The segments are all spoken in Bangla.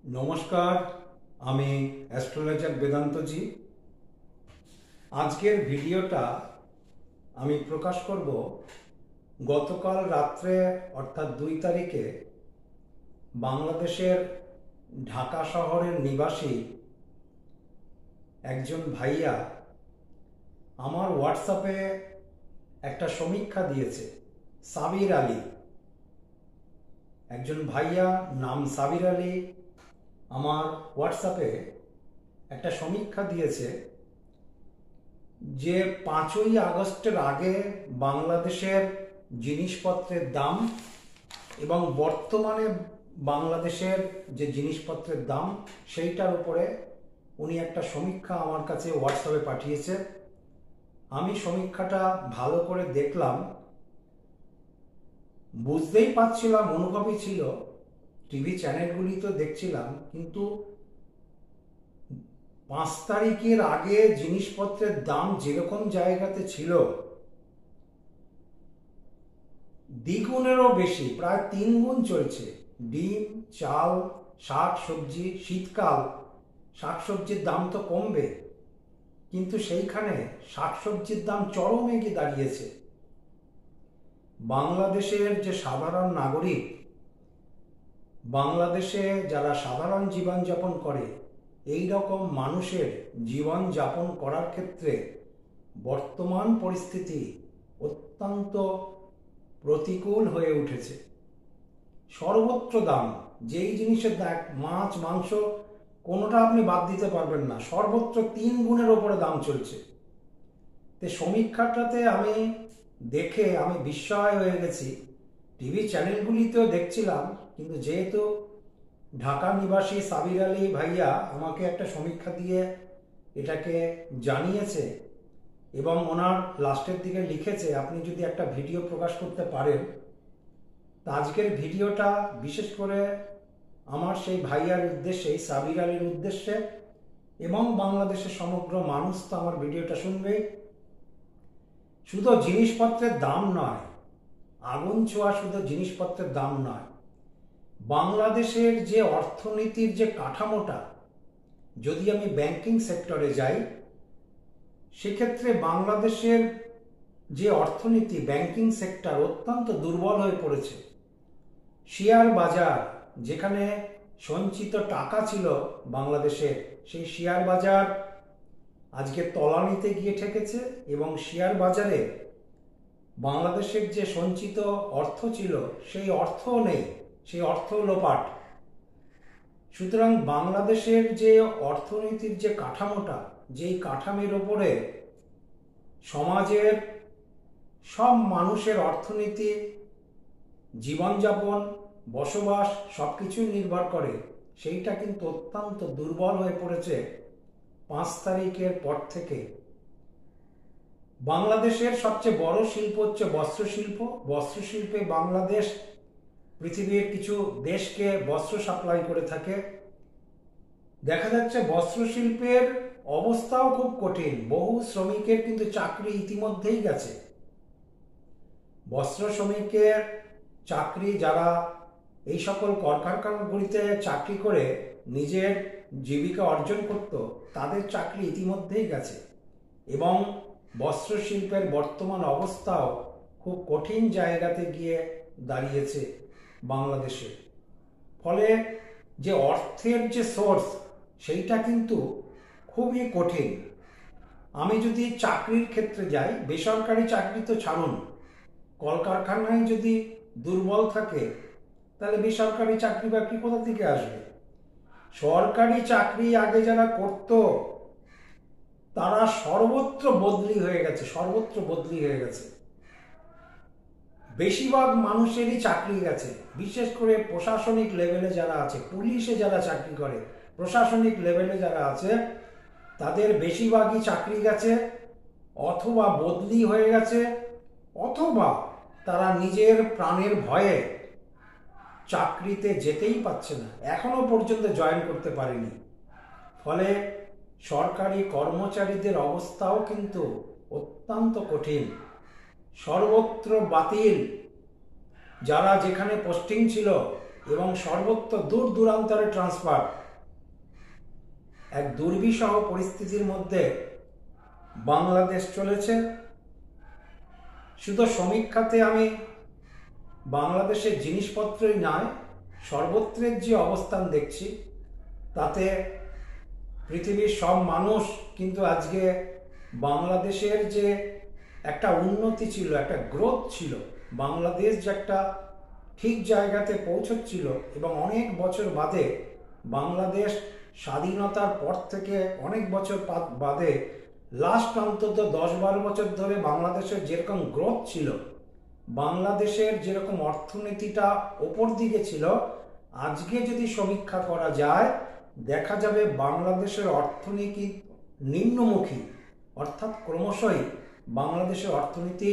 নমস্কার, আমি অ্যাস্ট্রোলজার বেদান্তজি। আজকের ভিডিওটা আমি প্রকাশ করব গতকাল রাত্রে অর্থাৎ 2 তারিখে বাংলাদেশের ঢাকা শহরের নিবাসী একজন ভাইয়া আমার হোয়াটসঅ্যাপে একটা সমীক্ষা দিয়েছে। সাবির আলী, একজন ভাইয়া নাম সাবির আলী আমার হোয়াটসঅ্যাপে একটা সমীক্ষা দিয়েছে যে 5ই আগস্টের আগে বাংলাদেশের জিনিসপত্রের দাম এবং বর্তমানে বাংলাদেশের যে জিনিসপত্রের দাম সেইটার উপরে উনি একটা সমীক্ষা আমার কাছে হোয়াটসঅ্যাপে পাঠিয়েছে। আমি সমীক্ষাটা ভালো করে দেখলাম, বুঝতেই পারছিলাম, অনুভবই ছিল, টিভি চ্যানেলগুলি তো দেখছিলাম, কিন্তু 5 তারিখের আগে জিনিসপত্রের দাম যেরকম জায়গাতে ছিল দ্বিগুণেরও বেশি, প্রায় 3 গুণ চলছে। ডিম, চাল, শাক সবজি, শীতকাল শাকসবজির দাম তো কমবে, কিন্তু সেইখানে শাকসবজির দাম চরমে গিয়ে দাঁড়িয়েছে। বাংলাদেশের যে সাধারণ নাগরিক, বাংলাদেশে যারা সাধারণ জীবনযাপন করে, এই রকম মানুষের জীবন যাপন করার ক্ষেত্রে বর্তমান পরিস্থিতি অত্যন্ত প্রতিকূল হয়ে উঠেছে। সর্বত্র দাম, যেই জিনিসের দাম, মাছ মাংস কোনোটা আপনি বাদ দিতে পারবেন না, সর্বত্র 3 গুণের ওপরে দাম চলছে। তো সমীক্ষাটাতে আমি দেখে আমি বিস্ময় হয়ে গেছি। টিভি চ্যানেলগুলিতেও দেখছিলাম, কিন্তু যেহেতু ঢাকা নিবাসী সাবির আলী ভাইয়া আমাকে একটা সমীক্ষা দিয়ে এটাকে জানিয়েছে এবং ওনার লাস্টের দিকে লিখেছে আপনি যদি একটা ভিডিও প্রকাশ করতে পারেন। তা আজকের ভিডিওটা বিশেষ করে আমার সেই ভাইয়ার উদ্দেশ্যে, সাবির আলীর উদ্দেশ্যে, এবং বাংলাদেশের সমগ্র মানুষ তো আমার ভিডিওটা শুনবে। শুধু জিনিসপত্রের দাম নয়, আগুন ছোঁয়া শুধু জিনিসপত্রের দাম নয়, বাংলাদেশের যে অর্থনীতির যে কাঠামোটা, যদি আমি ব্যাংকিং সেক্টরে যাই, সেক্ষেত্রে বাংলাদেশের যে অর্থনীতি, ব্যাংকিং সেক্টর অত্যন্ত দুর্বল হয়ে পড়েছে। শেয়ার বাজার, যেখানে সঞ্চিত টাকা ছিল বাংলাদেশের, সেই শেয়ার বাজার আজকে তলানিতে গিয়ে ঠেকেছে এবং শেয়ার বাজারে বাংলাদেশের যে সঞ্চিত অর্থ ছিল সেই অর্থও নেই, সেই অর্থ লোপাট। সুতরাং বাংলাদেশের যে অর্থনীতির যে কাঠামোটা, যেই কাঠামোর ওপরে সমাজের সব মানুষের অর্থনীতি, জীবনযাপন, বসবাস সবকিছুই নির্ভর করে, সেইটা কিন্তু অত্যন্ত দুর্বল হয়ে পড়েছে 5 তারিখের পর থেকে। বাংলাদেশের সবচেয়ে বড় শিল্প হচ্ছে বস্ত্রশিল্প। বস্ত্রশিল্পে বাংলাদেশ পৃথিবীর কিছু দেশকে বস্ত্র সাপ্লাই করে থাকে। দেখা যাচ্ছে বস্ত্রশিল্পের অবস্থাও খুব কঠিন, বহু শ্রমিকের কিন্তু চাকরি ইতিমধ্যেই গেছে। বস্ত্র শ্রমিকের চাকরি, যারা এই সকল কলকারখানাগুলিতে চাকরি করে নিজের জীবিকা অর্জন করত, তাদের চাকরি ইতিমধ্যেই গেছে এবং বস্ত্রশিল্পের বর্তমান অবস্থাও খুব কঠিন জায়গাতে গিয়ে দাঁড়িয়েছে বাংলাদেশে। ফলে যে অর্থের যে সোর্স, সেইটা কিন্তু খুবই কঠিন। আমি যদি চাকরির ক্ষেত্রে যাই, বেসরকারি চাকরি তো ছাড়ুন, কলকারখানায় যদি দুর্বল থাকে তাহলে বেসরকারি চাকরি বাকরি কোথা থেকে আসবে? সরকারি চাকরি আগে যারা করত তারা সর্বত্র বদলি হয়ে গেছে, সর্বত্র বদলি হয়ে গেছে। বেশিরভাগ মানুষেরই চাকরি গেছে, বিশেষ করে প্রশাসনিক লেভেলে যারা আছে, পুলিশে যারা চাকরি করে, প্রশাসনিক লেভেলে যারা আছে, তাদের বেশিরভাগই চাকরি গেছে, অথবা বদলি হয়ে গেছে, অথবা তারা নিজের প্রাণের ভয়ে চাকরিতে যেতেই পারছে না, এখনো পর্যন্ত জয়েন করতে পারেনি। ফলে সরকারি কর্মচারীদের অবস্থাও কিন্তু অত্যন্ত কঠিন, সর্বত্র বাতিল। যারা যেখানে পোস্টিং ছিল এবং সর্বত্র দূর দূরান্তরে ট্রান্সফার। এক দুর্বিষহ পরিস্থিতির মধ্যে বাংলাদেশ চলেছে। শুধু শ্রমিক খাতে আমি বাংলাদেশের জিনিসপত্রই নয়, সর্বত্রের যে অবস্থান দেখছি তাতে পৃথিবীর সব মানুষ কিন্তু আজকে বাংলাদেশের যে একটা উন্নতি ছিল, একটা গ্রোথ ছিল, বাংলাদেশ যে একটা ঠিক জায়গাতে পৌঁছচ্ছিল এবং অনেক বছর বাদে বাংলাদেশ স্বাধীনতার পর থেকে অনেক বছর বাদে লাস্ট অন্তত 10-12 বছর ধরে বাংলাদেশের যেরকম গ্রোথ ছিল, বাংলাদেশের যেরকম অর্থনীতিটা ওপর দিকে ছিল, আজকে যদি সমীক্ষা করা যায় দেখা যাবে বাংলাদেশের অর্থনীতি নিম্নমুখী, অর্থাৎ ক্রমশই বাংলাদেশের অর্থনীতি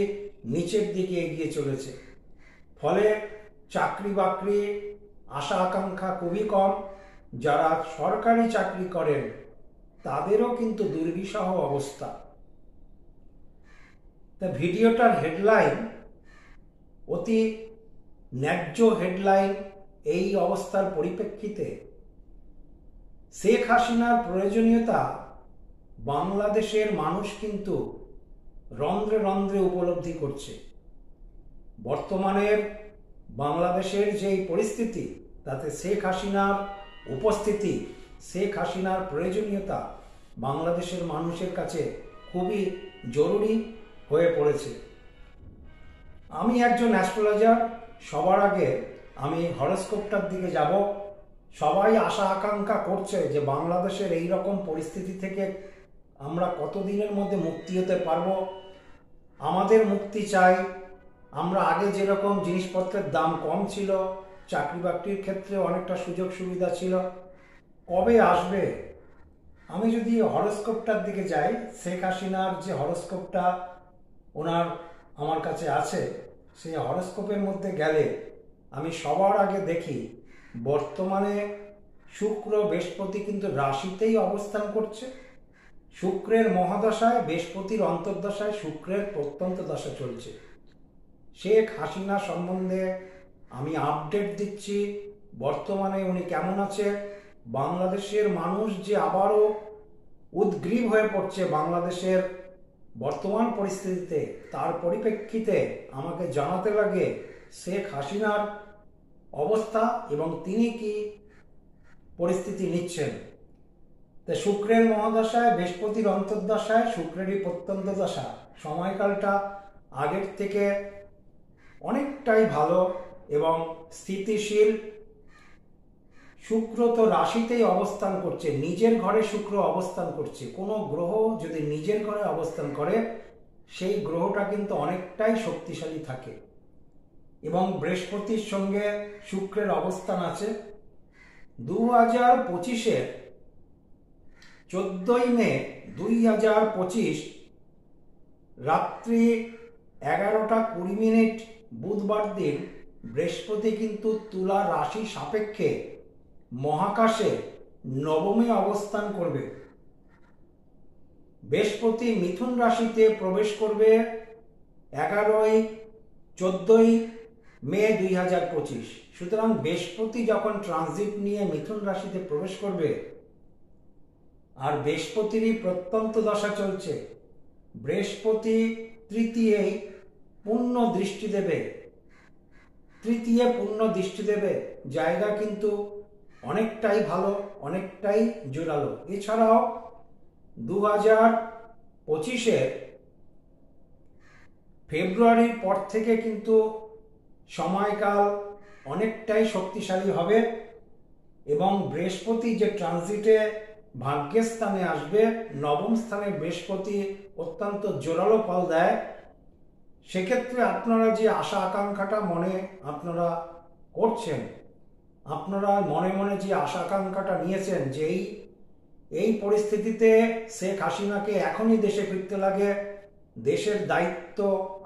নিচের দিকে এগিয়ে চলেছে। ফলে চাকরি বাকরি আশা আকাঙ্ক্ষা খুবই কম। যারা সরকারি চাকরি করেন তাদেরও কিন্তু দুর্বিষহ অবস্থা। তা ভিডিওটার হেডলাইন অতি ন্যায্য হেডলাইন। এই অবস্থার পরিপ্রেক্ষিতে শেখ হাসিনার প্রয়োজনীয়তা বাংলাদেশের মানুষ কিন্তু রন্ধ্রে রন্ধ্রে উপলব্ধি করছে। বর্তমানের বাংলাদেশের যেই পরিস্থিতি তাতে শেখ হাসিনার উপস্থিতি, শেখ হাসিনার প্রয়োজনীয়তা বাংলাদেশের মানুষের কাছে খুবই জরুরি হয়ে পড়েছে। আমি একজন অ্যাস্ট্রোলজার। সবার আগে আমি হরোস্কোপটার দিকে যাব। সবাই আশা আকাঙ্ক্ষা করছে যে বাংলাদেশের এই রকম পরিস্থিতি থেকে আমরা কতদিনের মধ্যে মুক্তি হতে পারবো। আমাদের মুক্তি চাই। আমরা আগে যেরকম জিনিসপত্রের দাম কম ছিল, চাকরি বাকরির ক্ষেত্রে অনেকটা সুযোগ সুবিধা ছিল, কবে আসবে? আমি যদি হরোস্কোপটার দিকে যাই, শেখ হাসিনার যে হরোস্কোপটা আমার কাছে আছে, সেই হরোস্কোপের মধ্যে গেলে আমি সবার আগে দেখি বর্তমানে শুক্র বৃহস্পতি কিন্তু রাশিতেই অবস্থান করছে। শুক্রের মহাদশায়, বৃহস্পতির অন্তর্দশায় শুক্রের প্রত্যন্ত দশা চলছে। শেখ হাসিনা সম্বন্ধে আমি আপডেট দিচ্ছি, বর্তমানে উনি কেমন আছে। বাংলাদেশের মানুষ যে আবারও উদ্গ্রীব হয়ে পড়ছে বাংলাদেশের বর্তমান পরিস্থিতিতে, তার পরিপ্রেক্ষিতে আমাকে জানাতে লাগে শেখ হাসিনার অবস্থা এবং তিনি কি পরিস্থিতি নিচ্ছেন। তো শুক্রের মহাদশায়, বৃহস্পতির অন্তর্দশায়, শুক্রেরই প্রত্যন্ত দশা, সময়কালটা আগের থেকে অনেকটাই ভালো এবং স্থিতিশীল। শুক্র তো রাশিতেই অবস্থান করছে, নিজের ঘরে শুক্র অবস্থান করছে। কোনো গ্রহ যদি নিজের ঘরে অবস্থান করে সেই গ্রহটা কিন্তু অনেকটাই শক্তিশালী থাকে। এবং বৃহস্পতির সঙ্গে শুক্রের অবস্থান আছে। 2025-এর 14ই মে 2025 রাত্রি 11:20 বুধবার দিন বৃহস্পতি কিন্তু তুলা রাশি সাপেক্ষে মহাকাশে নবমে অবস্থান করবে। বৃহস্পতি মিথুন রাশিতে প্রবেশ করবে 14ই মে 2025। সুতরাং বৃহস্পতি যখন ট্রানজিট নিয়ে মিথুন রাশিতে প্রবেশ করবে, আর বৃহস্পতিরই প্রত্যন্ত দশা চলছে, বৃহস্পতি তৃতীয় পূর্ণ দৃষ্টি দেবে। জায়গা কিন্তু অনেকটাই ভালো, অনেকটাই জোরালো। এছাড়াও 2025-এর ফেব্রুয়ারির পর থেকে কিন্তু সময়কাল অনেকটাই শক্তিশালী হবে এবং বৃহস্পতি যে ট্রানজিটে ভাগ্যের স্থানে আসবে, নবম স্থানে বৃহস্পতি অত্যন্ত জোরালো ফল দেয়। সেক্ষেত্রে আপনারা যে আশা আকাঙ্ক্ষাটা মনে আপনারা করছেন, আপনারা মনে মনে যে আশা আকাঙ্ক্ষাটা নিয়েছেন যে এই পরিস্থিতিতে শেখ হাসিনাকে এখনই দেশে ফিরতে লাগে, দেশের দায়িত্ব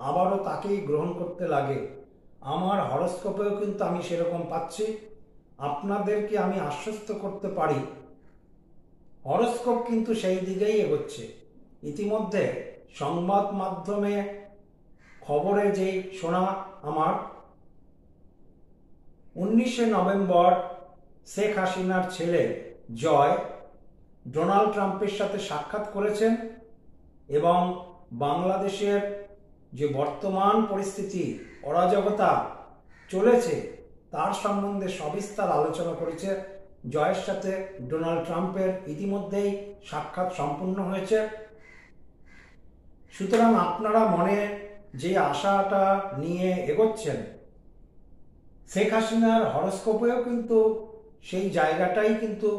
আবারও তাকেই গ্রহণ করতে লাগে, আমার হরোস্কোপেও কিন্তু আমি সেরকম পাচ্ছি। আপনাদেরকে আমি আশ্বস্ত করতে পারি হরোস্কোপ কিন্তু সেই দিকেই এগোচ্ছে। ইতিমধ্যে সংবাদ মাধ্যমে খবরে যেই শোনা আমার, 19শে নভেম্বর শেখ হাসিনার ছেলে জয় ডোনাল্ড ট্রাম্পের সাথে সাক্ষাৎ করেছেন এবং বাংলাদেশের যে বর্তমান পরিস্থিতি, অরাজকতা চলেছে তার সম্বন্ধে সবিস্তার আলোচনা করেছে। জয়ের সাথে ডোনাল্ড ট্রাম্পের ইতিমধ্যেই সাক্ষাৎ সম্পূর্ণ হয়েছে। সুতরাং আপনারা মনে যে আশাটা নিয়ে এগোচ্ছেন, শেখ হাসিনার হরস্কোপেও কিন্তু সেই জায়গাটাই কিন্তু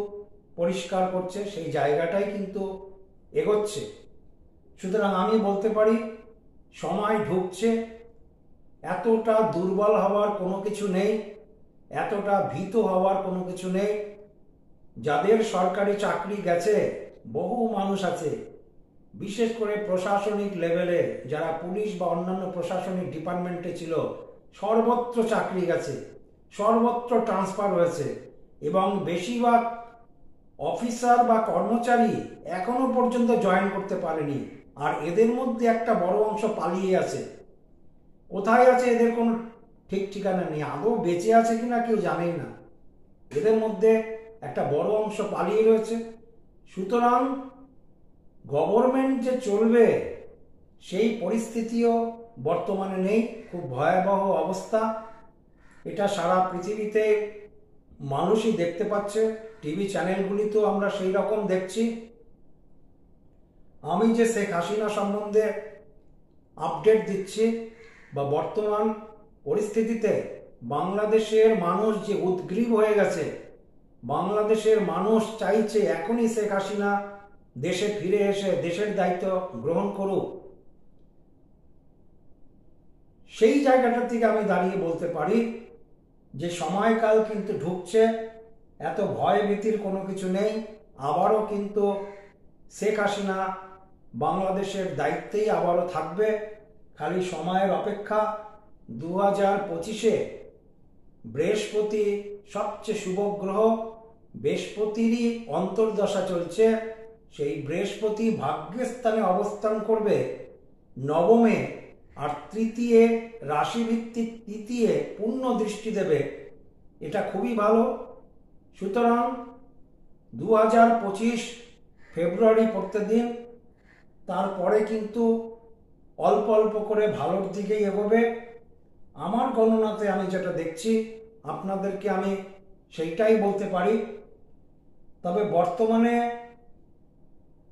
পরিষ্কার করছে, সেই জায়গাটাই কিন্তু এগোচ্ছে। সুতরাং আমি বলতে পারি সময় ঢুকছে, এতটা দুর্বল হওয়ার কোনো কিছু নেই, এতটা ভীত হওয়ার কোনো কিছু নেই। যাদের সরকারি চাকরি গেছে, বহু মানুষ আছে, বিশেষ করে প্রশাসনিক লেভেলে যারা পুলিশ বা অন্যান্য প্রশাসনিক ডিপার্টমেন্টে ছিল, সর্বত্র চাকরি গেছে, সর্বত্র ট্রান্সফার হয়েছে এবং বেশিরভাগ অফিসার বা কর্মচারী এখনো পর্যন্ত জয়েন করতে পারেনি। আর এদের মধ্যে একটা বড় অংশ পালিয়ে আছে। কোথায় আছে এদের কোনো ঠিক ঠিকানা নেই, আদৌ বেঁচে আছে কিনা কেউ জানেই না। এদের মধ্যে একটা বড় অংশ পালিয়ে রয়েছে। সুতরাং গভর্নমেন্ট যে চলবে সেই পরিস্থিতিও বর্তমানে নেই, খুব ভয়াবহ অবস্থা। এটা সারা পৃথিবীতে মানুষই দেখতে পাচ্ছে, টিভি চ্যানেলগুলিতেও আমরা সেই রকম দেখছি। আমি যে শেখ হাসিনা সম্বন্ধে আপডেট দিচ্ছি বা বর্তমান পরিস্থিতিতে বাংলাদেশের মানুষ যে উদ্গ্রীব হয়ে গেছে, বাংলাদেশের মানুষ চাইছে এখনই শেখ হাসিনা দেশে ফিরে এসে দেশের দায়িত্ব গ্রহণ করুক, সেই জায়গাটা থেকে আমি দাঁড়িয়ে বলতে পারি যে সময়কাল কিন্তু ঢুকছে, এত ভয় ভীতির কোনো কিছু নেই। আবারও কিন্তু শেখ হাসিনা বাংলাদেশের দায়িত্বেই আবারও থাকবে, খালি সময়ের অপেক্ষা। 2025-এ বৃহস্পতি সবচেয়ে শুভ গ্রহ, বৃহস্পতিরই অন্তর্দশা চলছে। সেই বৃহস্পতি ভাগ্যের স্থানে অবস্থান করবে নবমে, আর তৃতীয় রাশিভিত্তিক তৃতীয় পূর্ণ দৃষ্টি দেবে, এটা খুবই ভালো। সুতরাং 2025 ফেব্রুয়ারি পড়তে দিন, তারপরে কিন্তু অল্প অল্প করে ভালোর দিকেই এগোবে। আমার গণনাতে আমি যেটা দেখছি আপনাদেরকে আমি সেইটাই বলতে পারি। তবে বর্তমানে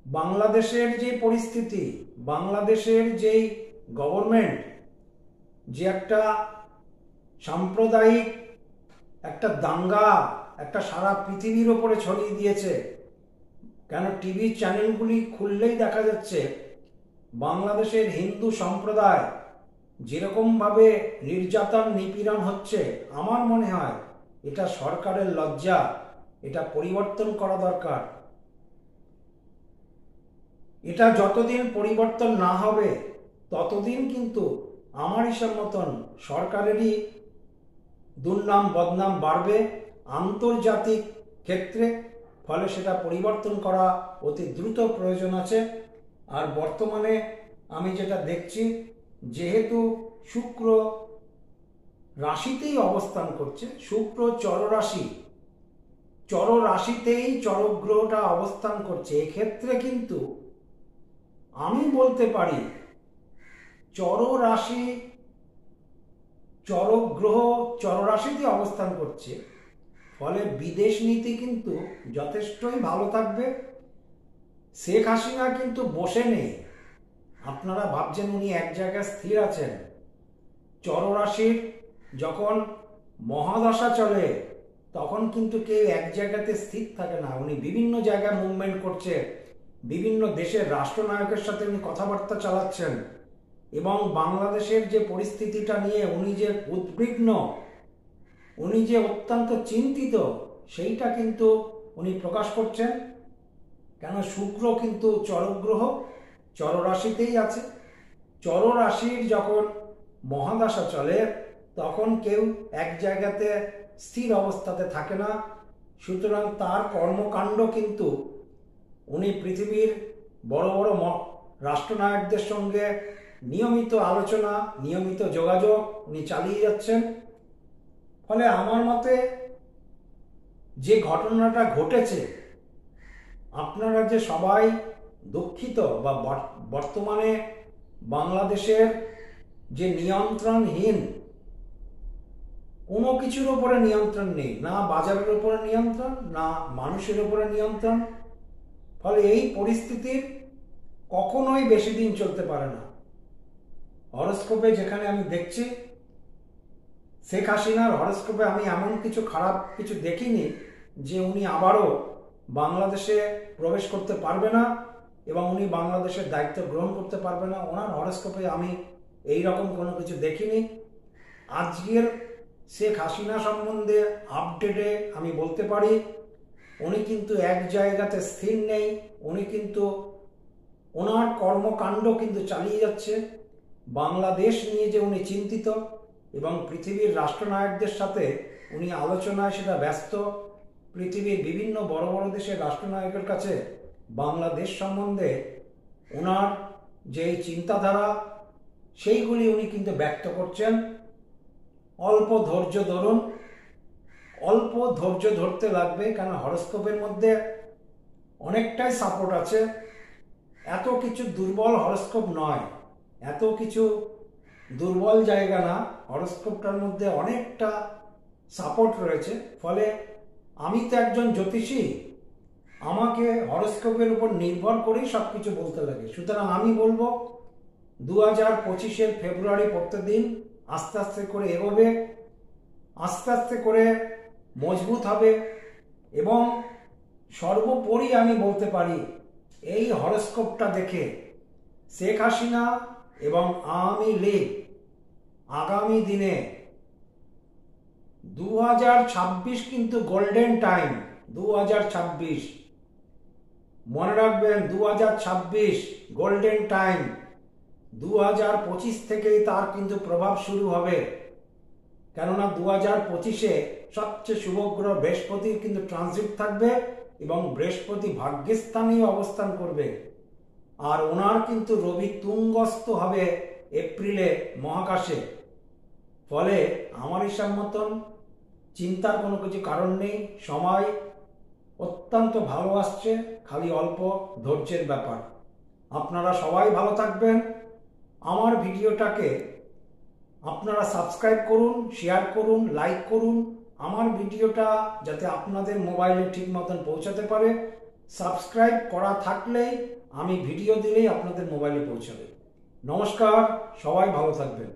বাংলাদেশের যে পরিস্থিতি, বাংলাদেশের যেই গভর্নমেন্ট যে একটা সাম্প্রদায়িক একটা দাঙ্গা একটা সারা পৃথিবীর ওপরে ছড়িয়ে দিয়েছে, কেন টিভি চ্যানেলগুলি খুললেই দেখা যাচ্ছে বাংলাদেশের হিন্দু সম্প্রদায় যেরকমভাবে নির্যাতন নিপীড়ন হচ্ছে, আমার মনে হয় এটা সরকারের লজ্জা, এটা পরিবর্তন করা দরকার। এটা যতদিন পরিবর্তন না হবে ততদিন কিন্তু আমার হিসাব মতন সরকারেরই দুর্নাম বদনাম বাড়বে আন্তর্জাতিক ক্ষেত্রে। ফলে সেটা পরিবর্তন করা অতি দ্রুত প্রয়োজন আছে। আর বর্তমানে আমি যেটা দেখছি, যেহেতু শুক্র রাশিতেই অবস্থান করছে, শুক্র চররাশিতেই চরগ্রহটা অবস্থান করছে, এক্ষেত্রে কিন্তু আমি বলতে পারি চররাশি চরগ্রহ চররাশিতে অবস্থান করছে, ফলে বিদেশ নীতি কিন্তু যথেষ্টই ভালো থাকবে। শেখ হাসিনা কিন্তু বসে নেই, আপনারা ভাবছেন উনি এক জায়গায় স্থির আছেন। চররাশির যখন মহাদশা চলে তখন কিন্তু কেউ এক জায়গাতে স্থির থাকে না, উনি বিভিন্ন জায়গায় মুভমেন্ট করছে, বিভিন্ন দেশের রাষ্ট্রনায়কের সাথে উনি কথাবার্তা চালাচ্ছেন এবং বাংলাদেশের যে পরিস্থিতিটা নিয়ে উনি যে উদ্বিগ্ন, উনি যে অত্যন্ত চিন্তিত, সেইটা কিন্তু উনি প্রকাশ করছেন। কেন শুক্র কিন্তু চরগ্রহ চররাশিতেই আছে। চররাশির যখন মহাদশা চলে তখন কেউ এক জায়গাতে স্থির অবস্থাতে থাকে না। সুতরাং তার কর্মকাণ্ড কিন্তু উনি পৃথিবীর বড় বড় রাষ্ট্রনায়কদের সঙ্গে নিয়মিত আলোচনা, নিয়মিত যোগাযোগ উনি চালিয়ে যাচ্ছেন। ফলে আমার মতে যে ঘটনাটা ঘটেছে, আপনারা যে সবাই দুঃখিত বা বর্তমানে বাংলাদেশের যে নিয়ন্ত্রণহীন, কোনো কিছুর উপরে নিয়ন্ত্রণ নেই, না বাজারের উপরে নিয়ন্ত্রণ, না মানুষের উপরে নিয়ন্ত্রণ। ফলে এই পরিস্থিতির কখনোই বেশি দিন চলতে পারে না। হরোস্কোপে যেখানে আমি দেখছি, শেখ হাসিনার হরোস্কোপে আমি এমন কিছু খারাপ কিছু দেখিনি যে উনি আবারও বাংলাদেশে প্রবেশ করতে পারবে না এবং উনি বাংলাদেশের দায়িত্ব গ্রহণ করতে পারবে না। ওনার হরোস্কোপে আমি এই রকম কোনো কিছু দেখিনি। আজকের শেখ হাসিনা সম্বন্ধে আপডেটে আমি বলতে পারি উনি কিন্তু এক জায়গাতে স্থির নেই। উনি কিন্তু ওনার কর্মকাণ্ড কিন্তু চালিয়ে যাচ্ছে। বাংলাদেশ নিয়ে যে উনি চিন্তিত এবং পৃথিবীর রাষ্ট্রনায়কদের সাথে উনি আলোচনায় সেটা ব্যস্ত। পৃথিবীর বিভিন্ন বড় বড় দেশের রাষ্ট্রনায়কের কাছে বাংলাদেশ সম্বন্ধে ওনার যে চিন্তাধারা সেইগুলি উনি কিন্তু ব্যক্ত করছেন। অল্প ধৈর্য ধরুন, অল্প ধৈর্য ধরতে লাগবে, কারণ হরোস্কোপের মধ্যে অনেকটাই সাপোর্ট আছে। এত কিছু দুর্বল হরোস্কোপ নয়, এত কিছু দুর্বল জায়গা না, হরোস্কোপটার মধ্যে অনেকটা সাপোর্ট রয়েছে। ফলে আমি তো একজন জ্যোতিষী, আমাকে হরোস্কোপের উপর নির্ভর করেই সব কিছু বলতে লাগে। সুতরাং আমি বলবো 2025-এর ফেব্রুয়ারি প্রত্যেকদিন আস্তে আস্তে করে এগোবে, আস্তে আস্তে করে মজবুত হবে এবং সর্বোপরি আমি বলতে পারি এই হরোস্কোপটা দেখে শেখ হাসিনা এবং আওয়ামী লীগ আগামী দিনে 2026 কিন্তু গোল্ডেন টাইম। 2026 মনে রাখবেন, 2026 গোল্ডেন টাইম। 2025 থেকেই তার কিন্তু প্রভাব শুরু হবে, কেননা 2025-এ সবচেয়ে শুভগ্রহ বৃহস্পতির কিন্তু ট্রানজিট থাকবে এবং বৃহস্পতি ভাগ্যস্থানেই অবস্থান করবে। আর ওনার কিন্তু রবি তুঙ্গস্থ হবে এপ্রিলে মহাকাশে। ফলে আমার হিসাব মতন চিন্তার কোনো কিছু কারণ নেই, সময় অত্যন্ত ভালো আসছে, খালি অল্প ধৈর্যের ব্যাপার। আপনারা সবাই ভালো থাকবেন। আমার ভিডিওটাকে আপনারা সাবস্ক্রাইব করুন, শেয়ার করুন, লাইক করুন। আমার ভিডিওটা যাতে আপনাদের মোবাইলে ঠিক মতন পৌঁছাতে পারে, সাবস্ক্রাইব করা থাকলেই আমি ভিডিও দিলেই আপনাদের মোবাইলে পৌঁছাবে। নমস্কার, সবাই ভালো থাকবেন।